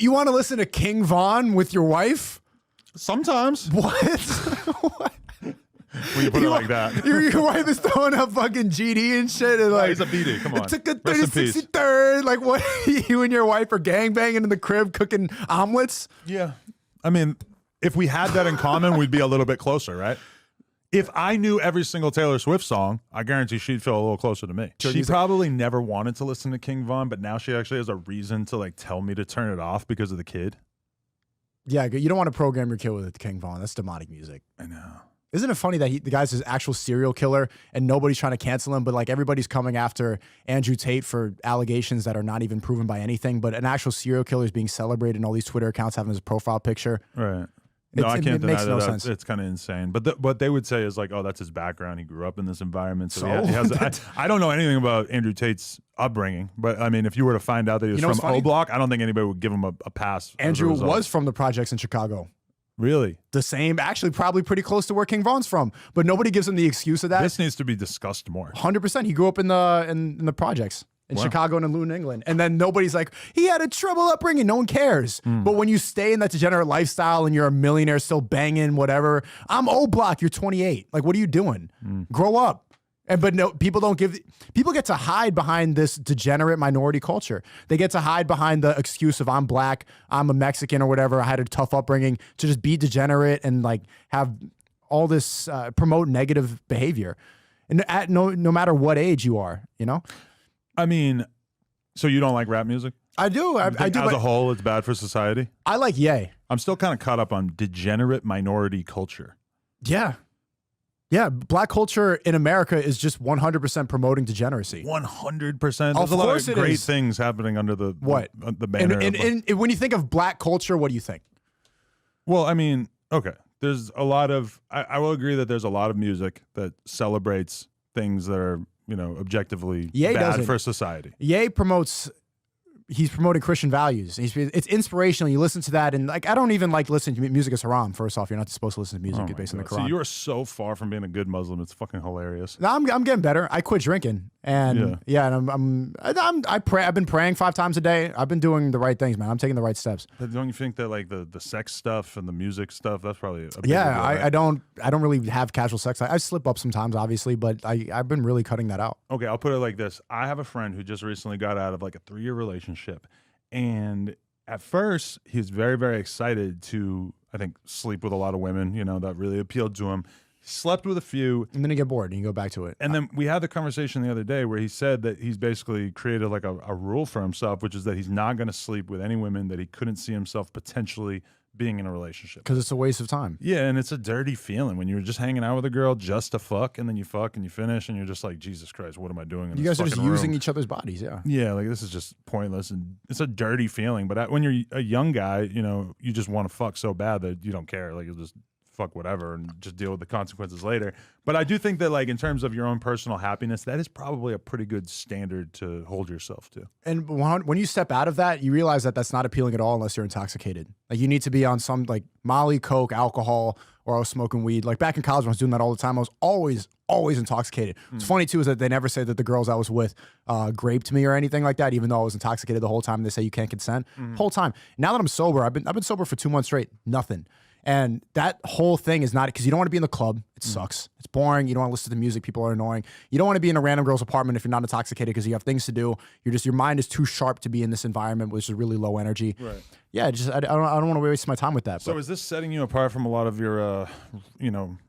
You want to listen to King Von with your wife? Sometimes. What? What? When you put it like that. Your wife is throwing up fucking GD and shit. And like, he's a BD. Come on. It took a Rest in 33rd. Like, what? You and your wife are gangbanging in the crib cooking omelets? Yeah. I mean, if we had that in common, we'd be a little bit closer, right? If I knew every single Taylor Swift song, I guarantee she'd feel a little closer to me. She probably never wanted to listen to King Von, but now she actually has a reason to like tell me to turn it off because of the kid. Yeah, you don't want to program your kid with King Von. That's demonic music. I know. Isn't it funny that the guy's his actual serial killer and nobody's trying to cancel him, but like everybody's coming after Andrew Tate for allegations that are not even proven by anything, but an actual serial killer is being celebrated and all these Twitter accounts having his profile picture. Right. No, I can't deny makes no that. sense. It's kind of insane. But what they would say is like, oh, that's his background. He grew up in this environment. So he has I don't know anything about Andrew Tate's upbringing, but I mean, if you were to find out that he was from O Block, I don't think anybody would give him a pass. Andrew was from the projects in Chicago. Really? The same, actually probably pretty close to where King Von's from, but nobody gives him the excuse of that. This needs to be discussed more. 100%. He grew up in the projects. In Chicago and in New England. And then nobody's like, he had a troubled upbringing. No one cares. But when you stay in that degenerate lifestyle and you're a millionaire still banging whatever, I'm O Block, you're 28. Like, what are you doing? Grow up. But no, people get to hide behind this degenerate minority culture. They get to hide behind the excuse of I'm black, I'm a Mexican or whatever, I had a tough upbringing, to just be degenerate and like have all this promote negative behavior. And at no matter what age you are, you know? I mean, so you don't like rap music? I do. I do. As a whole, it's bad for society? I like Ye. I'm still kind of caught up on degenerate minority culture. Yeah. Yeah. Black culture in America is just 100% promoting degeneracy. 100%. There's of a lot course of great things happening under the banner. And when you think of black culture, what do you think? Well, I mean, okay. There's a lot of, I will agree that there's a lot of music that celebrates things that are, you know, objectively bad for society. Ye he's promoting Christian values. It's inspirational. You listen to that, and like I don't even like listening to music as haram. First off, you're not supposed to listen to music based on the Quran. So you are so far from being a good Muslim. It's fucking hilarious. No, I'm getting better. I quit drinking, and and I pray. I've been praying 5 times a day. I've been doing the right things, man. I'm taking the right steps. But don't you think that like the sex stuff and the music stuff, that's probably a big deal, right? I don't really have casual sex. I slip up sometimes, obviously, but I've been really cutting that out. Okay, I'll put it like this. I have a friend who just recently got out of like a 3-year relationship. And at first, he's very, very excited to, I think, sleep with a lot of women, you know, that really appealed to him. Slept with a few. And then you get bored and you go back to it. And then we had the conversation the other day where he said that he's basically created like a rule for himself, which is that he's not going to sleep with any women that he couldn't see himself potentially being in a relationship. Because it's a waste of time. Yeah, and it's a dirty feeling when you're just hanging out with a girl just to fuck, and then you fuck and you finish, and you're just like, Jesus Christ, what am I doing in this fucking room? You guys are just using each other's bodies, yeah. Yeah, like this is just pointless, and it's a dirty feeling. But when you're a young guy, you know, you just want to fuck so bad that you don't care. Like, you'll just fuck whatever and just deal with the consequences later. But I do think that, like, in terms of your own personal happiness, that is probably a pretty good standard to hold yourself to. And when you step out of that, you realize that that's not appealing at all unless you're intoxicated. Like, you need to be on some, like, Molly, Coke, alcohol, or I was smoking weed. Like, back in college, when I was doing that all the time, I was always intoxicated. What's funny, too, is that they never say that the girls I was with raped me or anything like that, even though I was intoxicated the whole time. They say you can't consent. Whole time. Now that I'm sober, I've been sober for 2 months straight. Nothing. And that whole thing is not, because you don't want to be in the club. It sucks. It's boring. You don't want to listen to the music. People are annoying. You don't want to be in a random girl's apartment if you're not intoxicated because you have things to do. Your mind is too sharp to be in this environment, which is really low energy. Right. Yeah, I don't want to waste my time with that. So is this setting you apart from a lot of your,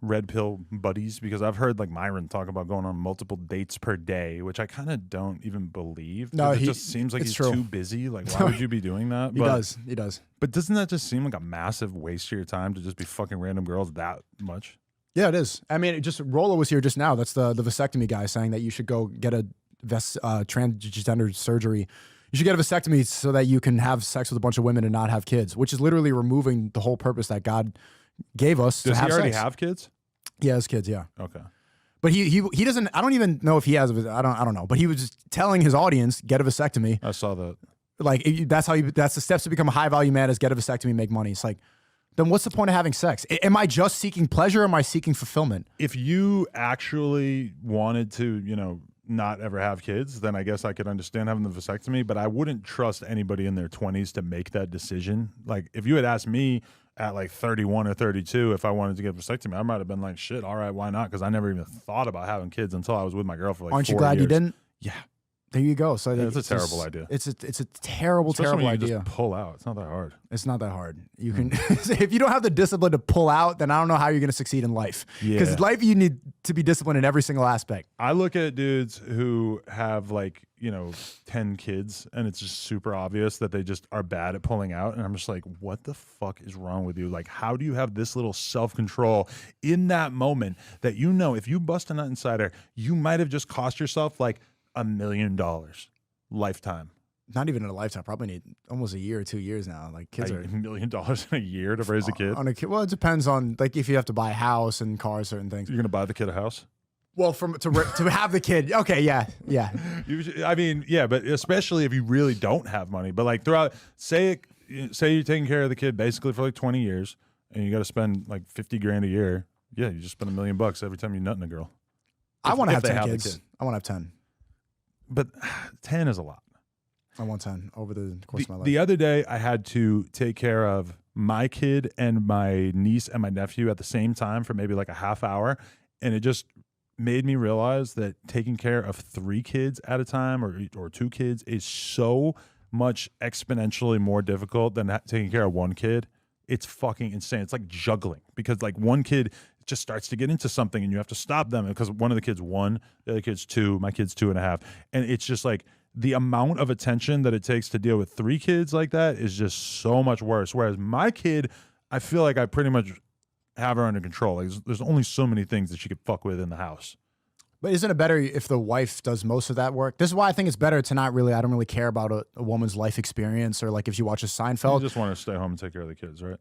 red pill buddies? Because I've heard like Myron talk about going on multiple dates per day, which I kind of don't even believe. No, it just seems like he's too busy. Like, why would you be doing that? He does. But doesn't that just seem like a massive waste of your time to just be fucking random girls that much? Yeah, it is. I mean, Rolo was here just now. That's the vasectomy guy saying that you should go get a transgender surgery. You should get a vasectomy so that you can have sex with a bunch of women and not have kids, which is literally removing the whole purpose that God gave us to have sex. Does he already have kids? He has kids, yeah. Okay. But he doesn't, I don't even know if he has, I don't know. But he was just telling his audience, get a vasectomy. I saw that. Like, that's the steps to become a high value man is get a vasectomy, make money. It's like, then what's the point of having sex? Am I just seeking pleasure or am I seeking fulfillment? If you actually wanted to, not ever have kids, then I guess I could understand having the vasectomy, but I wouldn't trust anybody in their 20s to make that decision. Like, if you had asked me at like 31 or 32 if I wanted to get a vasectomy, I might have been like, shit, all right, why not? Because I never even thought about having kids until I was with my girl for like 4 years. Aren't you glad you didn't? Yeah. There you go. So It's a terrible idea. It's a terrible, Especially terrible when you idea. just pull out. It's not that hard. It's not that hard. You can, if you don't have the discipline to pull out, then I don't know how you're going to succeed in life. Because Yeah. life, you need to be disciplined in every single aspect. I look at dudes who have like, 10 kids, and it's just super obvious that they just are bad at pulling out. And I'm just like, what the fuck is wrong with you? Like, how do you have this little self-control in that moment that if you bust a nut inside her, you might have just cost yourself like $1 million lifetime. Not even in a lifetime. Probably need almost a year or 2 years now. Like kids are $1 million in a year to raise a kid. on a kid. Well, it depends on like if you have to buy a house and cars, certain things. You're gonna buy the kid a house? Well, to have the kid. Okay, yeah. But especially if you really don't have money. But like throughout, say you're taking care of the kid basically for like 20 years, and you got to spend like 50 grand a year. Yeah, you just spend $1 million every time you nut in a girl. I want to have they 10 have the kids. kid. I want to have 10. But 10 is a lot. I want 10 over the course of my life. The other day, I had to take care of my kid and my niece and my nephew at the same time for maybe like a half hour. And it just made me realize that taking care of 3 kids at a time or 2 kids is so much exponentially more difficult than taking care of 1 kid. It's fucking insane. It's like juggling, because like 1 kid just starts to get into something and you have to stop them because one of the kids 1, the other kid's 2, my kid's 2.5. And it's just like the amount of attention that it takes to deal with 3 kids like that is just so much worse. Whereas my kid, I feel like I pretty much have her under control. Like, there's only so many things that she could fuck with in the house. But isn't it better if the wife does most of that work? This is why I think it's better to not really, I don't really care about a woman's life experience, or like if you watch a Seinfeld. You just want to stay home and take care of the kids, right?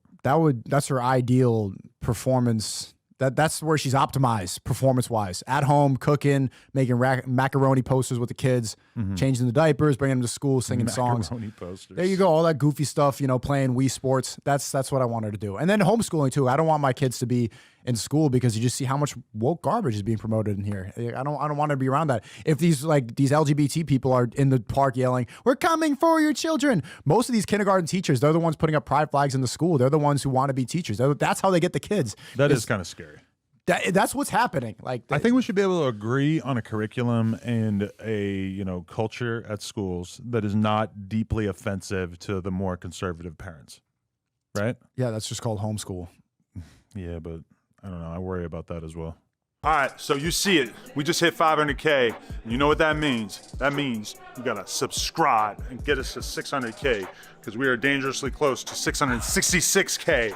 That's her ideal performance. That's where she's optimized performance-wise. At home, cooking, making macaroni posters with the kids, changing the diapers, bringing them to school, singing songs. Macaroni posters. There you go, all that goofy stuff, playing Wii Sports. That's what I want her to do. And then homeschooling too. I don't want my kids to be in school because you just see how much woke garbage is being promoted in here. I don't want to be around that. If these LGBT people are in the park yelling, "We're coming for your children," most of these kindergarten teachers, they're the ones putting up pride flags in the school. They're the ones who want to be teachers. That's how they get the kids. That is kind of scary. That's what's happening. Like, I think we should be able to agree on a curriculum and a culture at schools that is not deeply offensive to the more conservative parents, right? Yeah, that's just called homeschool. Yeah, but I don't know. I worry about that as well. All right, so you see it. We just hit 500K. You know what that means? That means you gotta subscribe and get us to 600K, because we are dangerously close to 666K.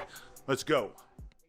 Let's go.